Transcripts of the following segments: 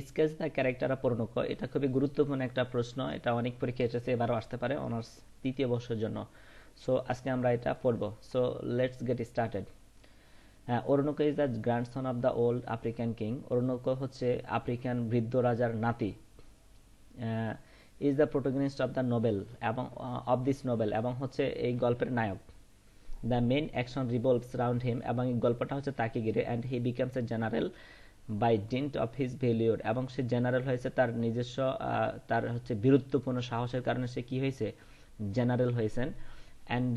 Sketch the character of অরুণক, এটা খুবই গুরুত্বপূর্ণ একটা প্রশ্ন, এটা অনেক পরীক্ষা এসেছে, এবারও আসতে পারে অনার্স তৃতীয় বর্ষের জন্য। সো আজকে আমরা এটা পড়বো। So let's get started. হ্যাঁ, Oroonoko is the grandson of the old African king. Oroonoko হচ্ছে আফ্রিকান বৃদ্ধ রাজার নাতি। Is the protagonist of the novel, এবং অফ দিস নোবেল, এবং হচ্ছে এই গল্পের নায়ক। The main action revolves round him, এবং এই গল্পটা হচ্ছে তাকে ঘিরে। And he becomes a general by dint of his valour, এবং সে জেনারেল হয়েছে তার নিজস্ব তার হচ্ছে বীরত্বপূর্ণ সাহসের কারণে সে কি হয়েছে, জেনারেল হয়েছেন। And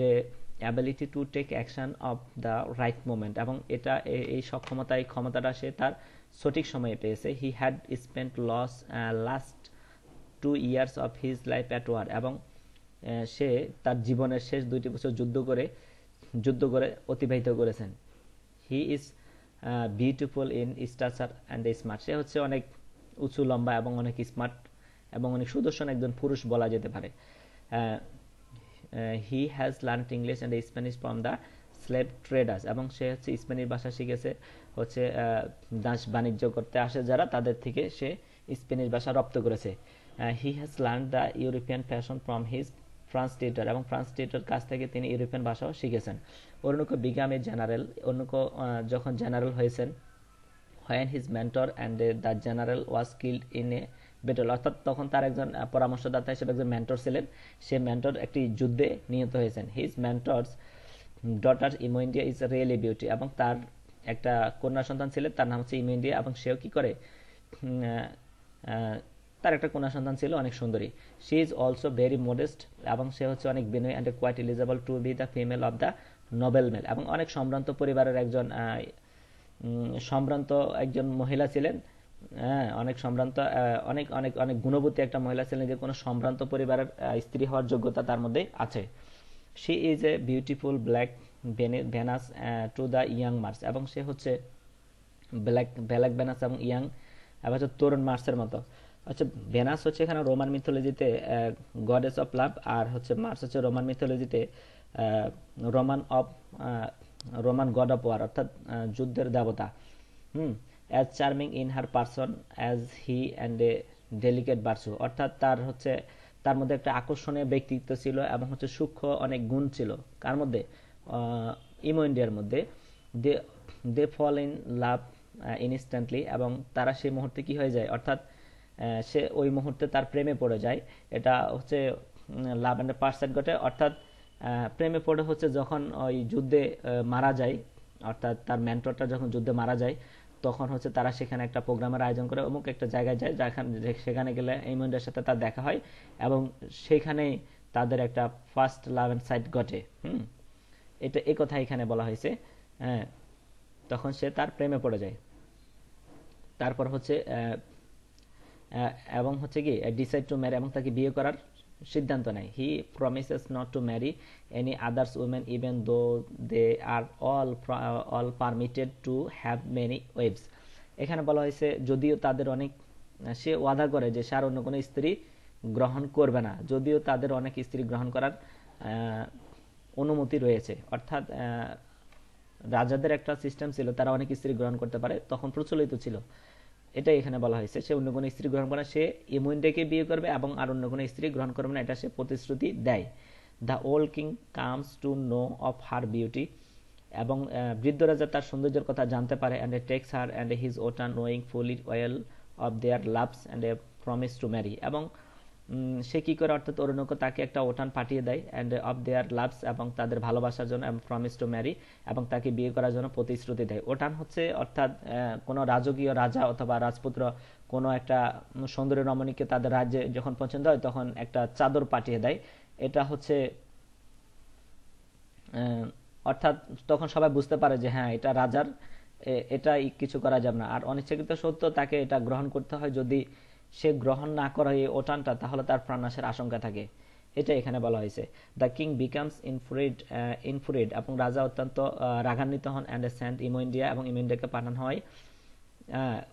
ability to take action of the right moment, এবং এটা এই সক্ষমতা, এই ক্ষমতাটা সে তার সঠিক সময়ে পেয়েছে। He had spent last 2 years of his life at war, এবং সে তার জীবনের শেষ 2টি বছর যুদ্ধ করে অতিবাহিত করেছেন। He is beautiful in stature and smart, সে হচ্ছে অনেক উঁচু লম্বা এবং অনেক স্মার্ট এবং অনেক সুদর্শন একজন পুরুষ বলা যেতে পারে। He has learn English and Spanish from the slave traders, এবং সে হচ্ছে স্প্যানিশ ভাষা শিখেছে হচ্ছে দাস বাণিজ্য করতে আসে যারা, তাদের থেকে সে স্প্যানিশ ভাষা রপ্ত করেছে। He has learn the European fashion from his France tutor, এবং ফ্রান্স টিউটর কাছ থেকে তিনি ইউরোপিয়ান ভাষাও শিখেছেন। অরুণক বিগাম এ জেনারেল, অরুণক যখন জেনারেল হয়েছেন, when his mentor and the general was killed in a battle, অর্থাৎ তখন তার একজন পরামর্শদাতা হিসেবে একজন মেন্টর ছিলেন, সে মেন্টর একটি যুদ্ধে নিহত হয়েছেন। His mentors daughter imo India is really beauty, এবং তার একটা কন্যা সন্তান ছিলেন, তার নাম হচ্ছে ইমো ইন্ডিয়া, এবং সেও কি করে, তার একটা কন্যা সন্তান ছিল অনেক সুন্দরী। She is also very modest, এবং সে হচ্ছে অনেক বিনয়ী, and quite eligible to be the female of the noble male, এবং অনেক সম্ভ্রান্ত পরিবারের একজন সম্ভ্রান্ত একজন মহিলা ছিলেন। হ্যাঁ, অনেক সম্ভ্রান্ত, অনেক অনেক অনেক গুণবতী একটা মহিলা ছিলেন, যে কোনো সম্ভ্রান্ত পরিবারের স্ত্রী হওয়ার যোগ্যতা তার মধ্যে আছে। She is a beautiful black Venus to the young Mars, এবং সে হচ্ছে ব্ল্যাক ব্ল্যাক ভেনাস এবং ইয়াং, এবং হচ্ছে তরুণ মার্সের মতো। আচ্ছা, ভেনাস হচ্ছে এখানে রোমান মিথোলজিতে গডেস অফ লাভ, আর হচ্ছে মার্স হচ্ছে রোমান মিথোলজিতে Roman of Roman god of war, অর্থাৎ যুদ্ধের দেবতা। As charming in her person as he and a delicate বার্সু, অর্থাৎ তার হচ্ছে তার মধ্যে একটা আকর্ষণীয় ব্যক্তিত্ব ছিল, এবং হচ্ছে সূক্ষ্ম অনেক গুণ ছিল কার মধ্যে, ইমো ইন্ডিয়ার মধ্যে। দে দে ফল ইন লাভ ইনস্ট্যান্টলি, এবং তারা সেই মুহূর্তে কি হয়ে যায়, অর্থাৎ সে ওই মুহূর্তে তার প্রেমে পড়ে যায়। এটা হচ্ছে লাভ অ্যান্ড পার্সেন্ট ঘটে, অর্থাৎ প্রেমে পড়ে হচ্ছে যখন ওই যুদ্ধে মারা যায়, অর্থাৎ তার মেন্টরটা যখন যুদ্ধে মারা যায়, তখন হচ্ছে তারা সেখানে একটা প্রোগ্রামের আয়োজন করে, অমুক একটা জায়গায় যায়, সেখানে গেলে এইমন্ডের সাথে তার দেখা হয়, এবং সেখানেই তাদের একটা ফার্স্ট লাভ অ্যান্ড সাইট ঘটে। এটা এই কথা এখানে বলা হয়েছে। হ্যাঁ, তখন সে তার প্রেমে পড়ে যায়। তারপর হচ্ছে এবং হচ্ছে কি ডিসাইড টু ম্যারি, এবং তাকে বিয়ে করার সিদ্ধান্ত নেয়। He promises not to marry any others women even though they are all permitted to have many wives. এখানে বলা হয়েছে যদিও তাদের অনেক, সে ওয়াদা করে যে সে আর অন্য কোনো স্ত্রী গ্রহণ করবে না, যদিও তাদের অনেক স্ত্রী গ্রহণ করার অনুমতি রয়েছে। অর্থাৎ রাজাদের একটা সিস্টেম ছিল, তারা অনেক স্ত্রী গ্রহণ করতে পারে, তখন প্রচলিত ছিল। এটাই এখানে বলা হয়েছে, সে অন্য কোনো স্ত্রী গ্রহণ করে না, সে ইমুইন্ডেকে বিয়ে করবে এবং আর অন্য কোনো স্ত্রী গ্রহণ করবে না, এটা সে প্রতিশ্রুতি দেয়। The old king comes to know of her beauty, এবং বৃদ্ধ রাজা তার সৌন্দর্যের কথা জানতে পারে। And takes her and his ওটান knowing fully well of their loves and a promise to marry, এবং সে কি করে, অর্থাৎ অরুণক তাকে একটা ওটান পাঠিয়ে দেয়, অ্যান্ড অফ দেয়ার লাভস, এবং তাদের ভালোবাসার জন্য, এবং প্রমিস টু ম্যারি, এবং তাকে বিয়ে করার জন্য প্রতিশ্রুতি দেয়। ওটান হচ্ছে অর্থাৎ কোনো রাজকীয় রাজা অথবা রাজপুত্র কোনো একটা সুন্দরী রমণীকে তাদের রাজ্যে যখন পছন্দ হয়, তখন একটা চাদর পাঠিয়ে দেয়। এটা হচ্ছে অর্থাৎ তখন সবাই বুঝতে পারে যে হ্যাঁ, এটা রাজার, এটা কিছু করা যাবে না। আর অনিচ্ছাকৃত সত্য তাকে এটা গ্রহণ করতে হয়, যদি সে গ্রহণ না করে এই ওটানটা, তাহলে তার প্রাণনাশের আশঙ্কা থাকে। এটা এখানে বলা হয়েছে। দ্য কিং বিকামস ইনফুরিড, এবং রাজা অত্যন্ত রাগান্বিত হন। অ্যান্ড সেন্ট ইমো ইন্ডিয়া, এবং ইমো ইন্ডিয়াকে পাঠানো হয়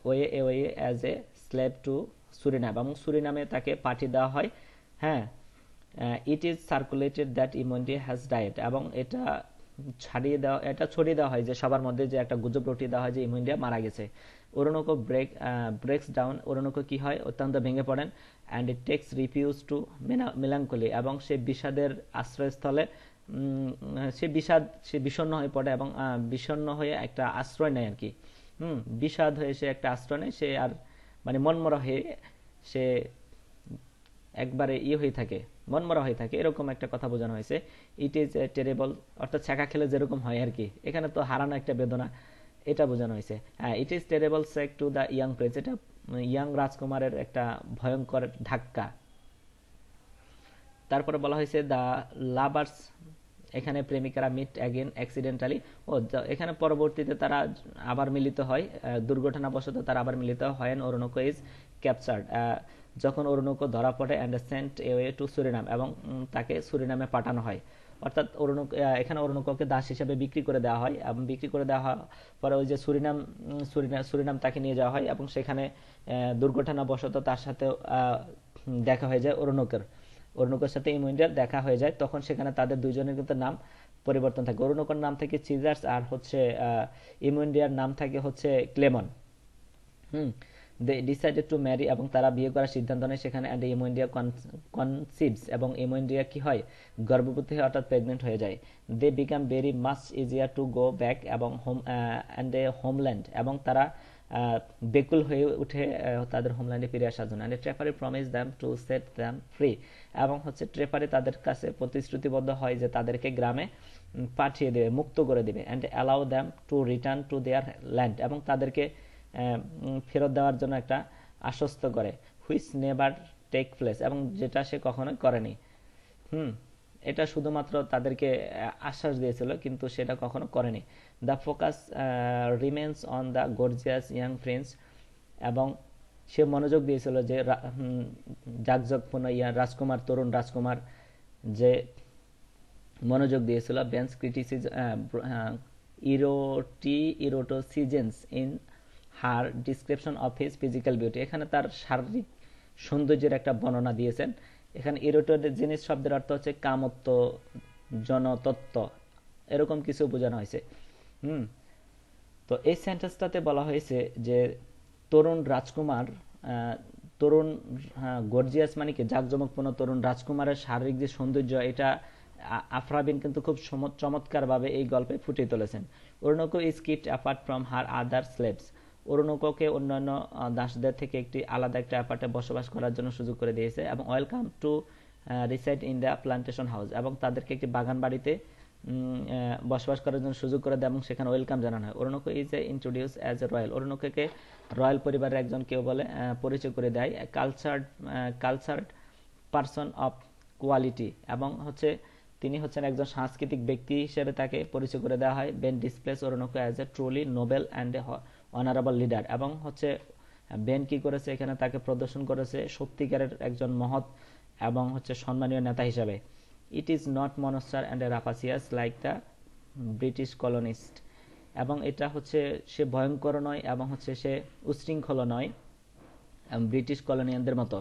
way as a slave two Surinam, এবং সুরিনামে তাকে পাঠিয়ে দেওয়া হয়। হ্যাঁ, it is circulated that imo India has diet, এবং এটা ছড়িয়ে দেওয়া হয় যে সবার মধ্যে যে একটা গুজব রটিয়ে দেওয়া হয় যে ইমুন্ডিয়া মারা গেছে। ওরোনোকো ব্রেকস ডাউন, ওরোনোকো কি হয়, অত্যন্ত ভেঙে পড়েন। And it takes refuge to melancholy, এবং সে বিষাদের আশ্রয়স্থলে সে বিষণ্ণ হয়ে পড়ে, এবং বিষণ্ণ হয়ে একটা আশ্রয় নেয় আর কি। বিষাদ হয়ে সে একটা আশ্রয় নেয়, সে আর মানে মনমরা হয়ে সে একবারে হয়ে থাকে, মনমরা হয়ে থাকে, এরকম একটা কথা বোঝানো হয়েছে। ইট ইজ এ টেরেবল, অর্থাৎ ছ্যাঁকা খেলে যেরকম হয় আর কি, এখানে তো হারানো একটা বেদনা, এটা বোঝানো হয়েছে। হ্যাঁ, it is terrible sake to the young prince, এটা ইয়াং রাজকুমারের একটা ভয়ঙ্কর ধাক্কা। তারপরে বলা হয়েছে দ্য লাভার্স, এখানে প্রেমিকারা মিট অ্যাগেন অ্যাক্সিডেন্টালি। এখানে পরবর্তীতে তারা আবার মিলিত হয়, দুর্ঘটনাবশত তারা আবার মিলিত হয়। অরুণোকো ইজ ক্যাপচার্ড, যখন অরুণোকো ধরা পড়ে, and sent away to Surinam, এবং তাকে সুরিনামে পাঠানো হয়। অর্থাৎ এখানে অরুণোকোকে দাস হিসেবে বিক্রি করে দেওয়া হয়, এবং বিক্রি করে দেওয়া পরে ওই যে সুরিনাম তাকে নিয়ে যাওয়া হয়, এবং সেখানে দুর্ঘটনাবশত তার সাথে দেখা হয়ে যায় অরুণোকোর সাথে ইমুন্ডিয়ার দেখা হয়ে যায়। তখন সেখানে তাদের দুইজনের কিন্তু নাম পরিবর্তন থাকে, অরুণোকোর নাম থাকে চিজার্স, আর হচ্ছে ইমুন্ডিয়ার নাম থাকে হচ্ছে Clemene. They decided to marry, এবং তারা বিয়ে করার সিদ্ধান্ত নেয় সেখানে। অ্যান্ড ইমুন্ডিয়া কনসিভস, এবং ইমুন্ডিয়া কি হয়, গর্ভবতী হয়, অর্থাৎ প্রেগনেন্ট হয়ে যায়। They become very much easier to go back এবং অ্যান্ড এ হোমল্যান্ড, এবং তারা বেকুল হয়ে উঠে তাদের হোমল্যান্ডে ফিরে আসার জন্য। And Trefry promise them to set them free, এবং হচ্ছে ট্রেপারি তাদের কাছে প্রতিশ্রুতিবদ্ধ হয় যে তাদেরকে গ্রামে পাঠিয়ে দেবে, মুক্ত করে দেবে। And allow them to return to their land, এবং তাদেরকে ফেরত দেওয়ার জন্য একটা আশ্বস্ত করে। হুইচ নেভার টেক প্লেস, এবং যেটা সে কখনোই করেনি। হুম এটা শুধুমাত্র তাদেরকে আশ্বাস দিয়েছিল, কিন্তু সেটা কখনো করেনি। The focus remains on the gorgeous young Prince, এবং সে মনোযোগ দিয়েছিল যে জাকজকপূর্ণ রাজকুমার, তরুণ রাজকুমার, যে মনোযোগ দিয়েছিল। Behn's eroticism in her description of his physical beauty, এখানে তার শারীরিক সৌন্দর্যের একটা বর্ণনা দিয়েছেন। এখানে ইরোটোজেনিস শব্দের অর্থ হচ্ছে কামত্ব, জনতত্ত্ব, এরকম কিছু বোঝানো হয়েছে। তো এই সেন্টেন্সটাতে বলা হয়েছে যে তরুণ রাজকুমার, তরুণ গর্জিয়াস মানে কি জাঁকজমকপূর্ণ তরুণ রাজকুমারের শারীরিক যে সৌন্দর্য, এটা আফরাবিন কিন্তু খুব চমৎকারভাবে এই গল্পে ফুটিয়ে তুলেছেন। Oroonoko is kept apart from her other slaves, অরুণোকোকে অন্যান্য দাসদের থেকে একটি আলাদা একটা অ্যাপার্টে বসবাস করার জন্য সুযোগ করে দিয়েছে, এবং welcome to reside in the plantation house, এবং তাদেরকে একটি বাগান বাড়িতে বসবাস করার জন্য সুযোগ করে দেয়, এবং সেখানে ওয়েলকাম জানানো হয়। Oroonoko is a introduce as a royal, অরুণোকোকে রয়্যাল পরিবারের একজন কেউ বলে পরিচয় করে দেয়। কালচার্ড পারসন অফ কোয়ালিটি, এবং হচ্ছে তিনি হচ্ছেন একজন সাংস্কৃতিক ব্যক্তি হিসেবে তাকে পরিচয় করে দেওয়া হয়। Behn displays Oroonoko as a truly noble and a honourable leader, এবং হচ্ছে বেন কি করেছে, এখানে তাকে প্রদর্শন করেছে সত্যিকারের একজন মহৎ এবং হচ্ছে সম্মানীয় নেতা হিসাবে। It is not monster and a rapacious like the British colonist, এবং এটা হচ্ছে সে ভয়ঙ্কর নয়, এবং হচ্ছে সে উচ্ছৃঙ্খল নয় ব্রিটিশ কলোনিয়ানদের মতো।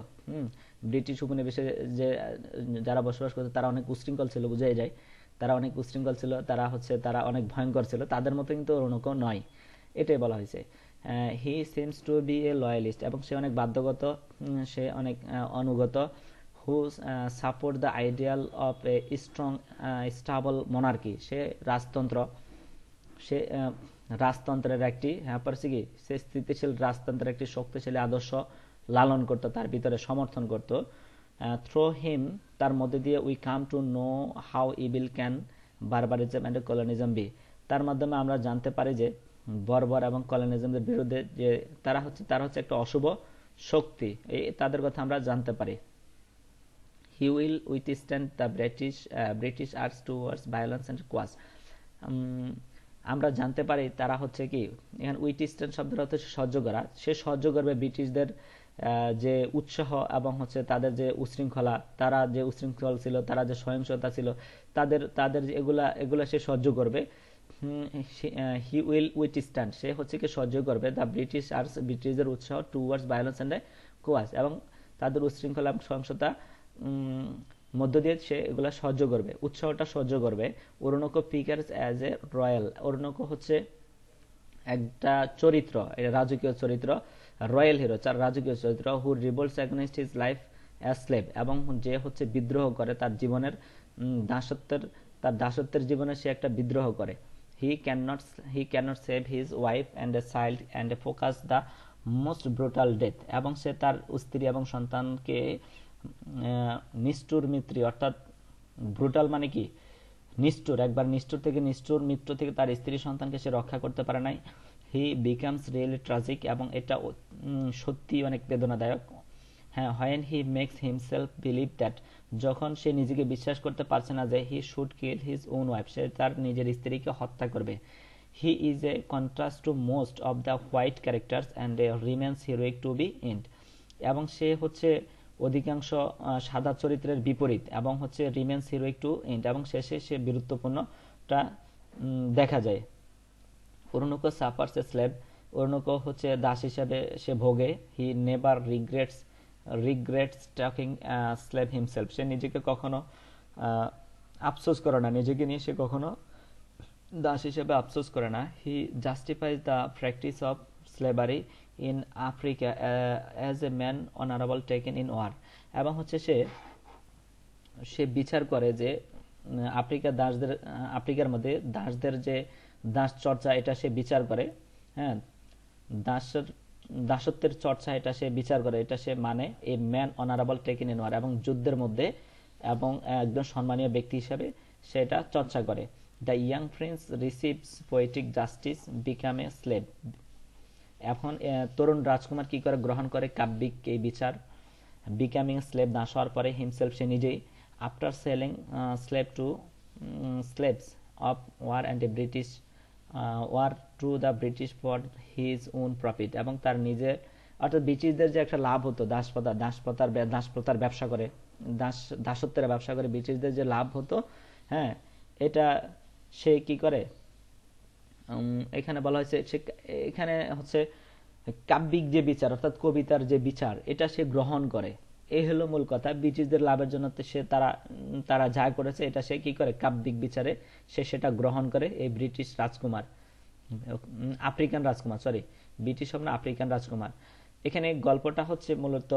ব্রিটিশ উপনিবেশে যে যারা বসবাস করতো তারা অনেক উচ্ছৃঙ্খল ছিল, বোঝাই যায় তারা অনেক উচ্ছৃঙ্খল ছিল, তারা অনেক ভয়ঙ্কর ছিল, তাদের মতো কিন্তু অরুণোকো নয়, এটাই বলা হয়েছে। He seems to be a loyalist, এবং সে অনেক বাধ্যগত, সে অনেক অনুগত। Who support the ideal of a strong stable monarchy, সে রাজতন্ত্রের একটি কি সে স্থিতিশীল রাজতন্ত্রের একটি শক্তিশালী আদর্শ লালন করত, তার ভিতরে সমর্থন করত। থ্রো হিম, তার মধ্যে দিয়ে we come to know how evil can barbarism and colonialism be, তার মাধ্যমে আমরা জানতে পারি যে বর্বর এবং কলোনিজমের বিরুদ্ধে যে তারা হচ্ছে একটা অশুভ শক্তি, তাদের কথা আমরা জানতে পারি। He will withstand the British arts towards violence and কোয়াস, আমরা জানতে পারি তারা হচ্ছে কি, এখানে উইথস্ট্যান্ড শব্দের অর্থ সহ্য করা, সে সহ্য করবে ব্রিটিশদের যে উৎসাহ এবং হচ্ছে তাদের যে উশৃঙ্খলা, তারা যে উশৃঙ্খল ছিল, তারা যে সহিংসতা ছিল, তাদের এগুলা সে সহ্য করবে। হি উইল উইথস্ট্যান্ড, সে হচ্ছে কি সহ্য করবে দ্য ব্রিটিশদের উৎসাহ টুয়ার্ডস ভায়োলেন্স অ্যান্ড কোয়াস, এবং তাদের উশৃঙ্খলা এবং সহিংসতা মধ্য দিয়ে সে এগুলা সহ্য করবে, উৎসাহটা সহ্য করবে। অরুণক ফিগার্স অ্যাজ এ রয়্যাল, অরুণক হচ্ছে একটা চরিত্র, এটা রাজকীয় চরিত্র, রয়্যাল হিরো, চার রাজকীয় চরিত্র, who revolts against his life as slave, এবং যে হচ্ছে বিদ্রোহ করে তার জীবনের দাসত্বের, তার দাসত্বের জীবনে সে একটা বিদ্রোহ করে। He cannot he can't save his wife and a child and focus the most brutal death, এবং সে তার স্ত্রী এবং সন্তানকে নিষ্ঠুর মৃত্যু, অর্থাৎ ব্রুটাল মানে কি নিষ্ঠুর, একবার নিষ্ঠুর থেকে নিষ্ঠুর মৃত্যু থেকে তার স্ত্রী সন্তানকে সে রক্ষা করতে পারে নাই। হি বিকামস রিয়েলি ট্রাজিক, এবং এটা সত্যি অনেক বেদনাদায়ক। হ্যাঁ, when he makes himself believe that, যখন সে নিজেকে বিশ্বাস করতে পারছে না যে he should kill his own wife, সে তার নিজের স্ত্রীকে হত্যা করবে। He is a contrast to most of the white characters and remains heroic to be end, এবং সে হচ্ছে অধিকাংশ সাদা চরিত্রের বিপরীত, এবং হচ্ছে রিমেন্স হিরোইক টু এন্ড, এবং শেষে সে বীরত্বপূর্ণটা দেখা যায়। অরুণক সাফার্স এ স্লেভ, অরুণক হচ্ছে দাস হিসাবে সে ভোগে। He never regrets taking slave himself, সে নিজেকে কখনো আফসোস করে না, নিজেকে নিয়ে সে কখনো দাস হিসেবে আফসোস করে না। He justifies the practice of slavery in Africa as a man honourable taken in war, এবং হচ্ছে সে বিচার করে যে আফ্রিকার মধ্যে দাসদের যে দাস চর্চা, এটা সে বিচার করে। হ্যাঁ, দাসত্বের চর্চা এটা সে বিচার করে, এটা সে মানে a man honourable taken in war, এবং যুদ্ধের মধ্যে এবং একজন সম্মানীয় ব্যক্তি হিসেবে সেটা চর্চা করে। The young Prince receives poetic justice become a slave, এখন তরুণ রাজকুমার কি করে গ্রহণ করে কাব্যিক এই বিচার। বিকামিং স্লেভ, দাস হওয়ার পরে, হিমসেলফ সে নিজেই, after selling slaves of war and a British war to the British for his own profit, এবং তার নিজের, অর্থাৎ ব্রিটিশদের যে একটা লাভ হতো, দাসপ্রথার ব্যবসা করে, দাসত্বের ব্যবসা করে ব্রিটিশদের যে লাভ হতো, হ্যাঁ, এটা সে কি করে, এখানে বলা হয়েছে সে, এখানে হচ্ছে কাব্যিক যে বিচার, অর্থাৎ কবিতার যে বিচার, এটা সে গ্রহণ করে। এই হলো মূল কথা। ব্রিটিশদের লাভের জন্য সে তারা যা করেছে, এটা সে কি করে, কাব্যিক বিচারে সে সেটা গ্রহণ করে। এই ব্রিটিশ রাজকুমার, আফ্রিকান রাজকুমার, সরি ব্রিটিশ হবে না, আফ্রিকান রাজকুমার। এখানে গল্পটা হচ্ছে মূলত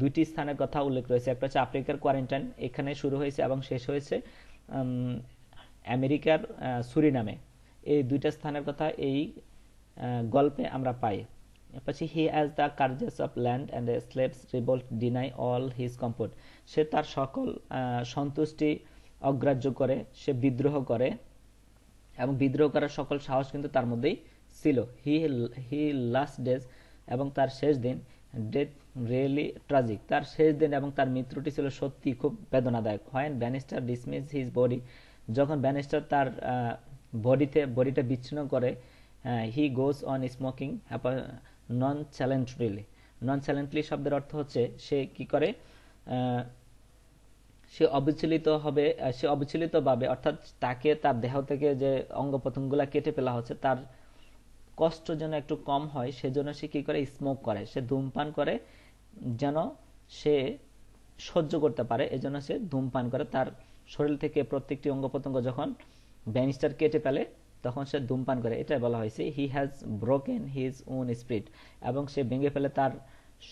দুইটি স্থানের কথা উল্লেখ রয়েছে, একটা হচ্ছে আফ্রিকার কোয়ারেন্টাইন, এখানে শুরু হয়েছে এবং শেষ হয়েছে আমেরিকার সুরিনামে। এই দুইটা স্থানের কথা এই গল্পে আমরা পাই। પછી he has the courageous of land and the slaves revolt deny all his comfort, সে তার সকল সন্তুষ্টি অগ্রাহ্য করে, সে বিদ্রোহ করে, এবং বিদ্রোহ করার সকল সাহস কিন্তু তার মধ্যেই ছিল। হি লাস্ট ডেজ, এবং তার শেষ দিন, ডেথ রিয়েলি ট্রাজিক, তার শেষ দিন এবং তার মৃত্যুটি ছিল সত্যি খুব বেদনাদায়ক। When Bannister dismiss his body, যখন ব্যানিস্টার তার বডিটা বিচ্ছিন্ন করে, হি গোজ অন স্মোকিং নন-চ্যালেন্টলি শব্দের অর্থ হচ্ছে সে কি করে, সে অবিচলিত ভাবে, অর্থাৎ তাকে তার দেহ থেকে যে অঙ্গ প্রত্যঙ্গগুলা কেটে ফেলা হচ্ছে, তার কষ্ট যেন একটু কম হয়, সেজন্য সে কি করে, স্মোক করে, সে ধূমপান করে, যেন সে সহ্য করতে পারে, এজন্য সে ধূমপান করে। তার শরীর থেকে প্রত্যেকটি অঙ্গ প্রত্যঙ্গ যখন ব্যানিস্টার কেটে ফেলে, তখন সে ধূমপান করে, এটাই বলা হয়েছে he has broken his own spirit, এবং সে ভেঙে ফেলে তার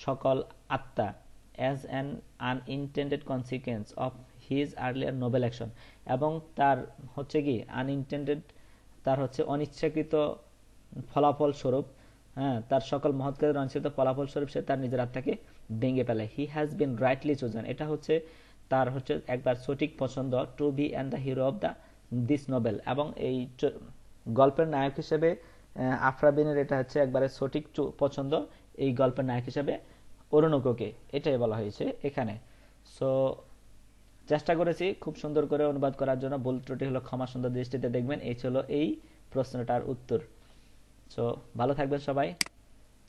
সকল আত্মা, as an unintended consequence of his earlier noble action, এবং তার হচ্ছে কি আনইনটেন্ডেড, তার হচ্ছে অনিচ্ছাকৃত ফলাফল স্বরূপ, হ্যাঁ, তার সকল মহৎ কাজের অনিচ্ছাকৃত ফলাফল স্বরূপ সে তার নিজের আত্মাকে ভেঙে ফেলে। He has been rightly chosen, এটা হচ্ছে তার হচ্ছে একবার সঠিক পছন্দ, to be and the hero of the this novel, এবং এই গল্পের নায়ক হিসেবে আফরাবিনের এটা হচ্ছে একবারে সঠিক পছন্দ, এই গল্পের নায়ক হিসেবে অরুণককে, এটাই বলা হয়েছে এখানে। সো চেষ্টা করেছি খুব সুন্দর করে অনুবাদ করার জন্য, ভুল ত্রুটি হলো ক্ষমা সুন্দর দৃষ্টিতে দেখবেন। এই ছিল এই প্রশ্নটার উত্তর। সো ভালো থাকবেন সবাই,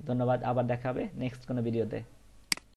ধন্যবাদ, আবার দেখা হবে নেক্সট কোনো ভিডিওতে।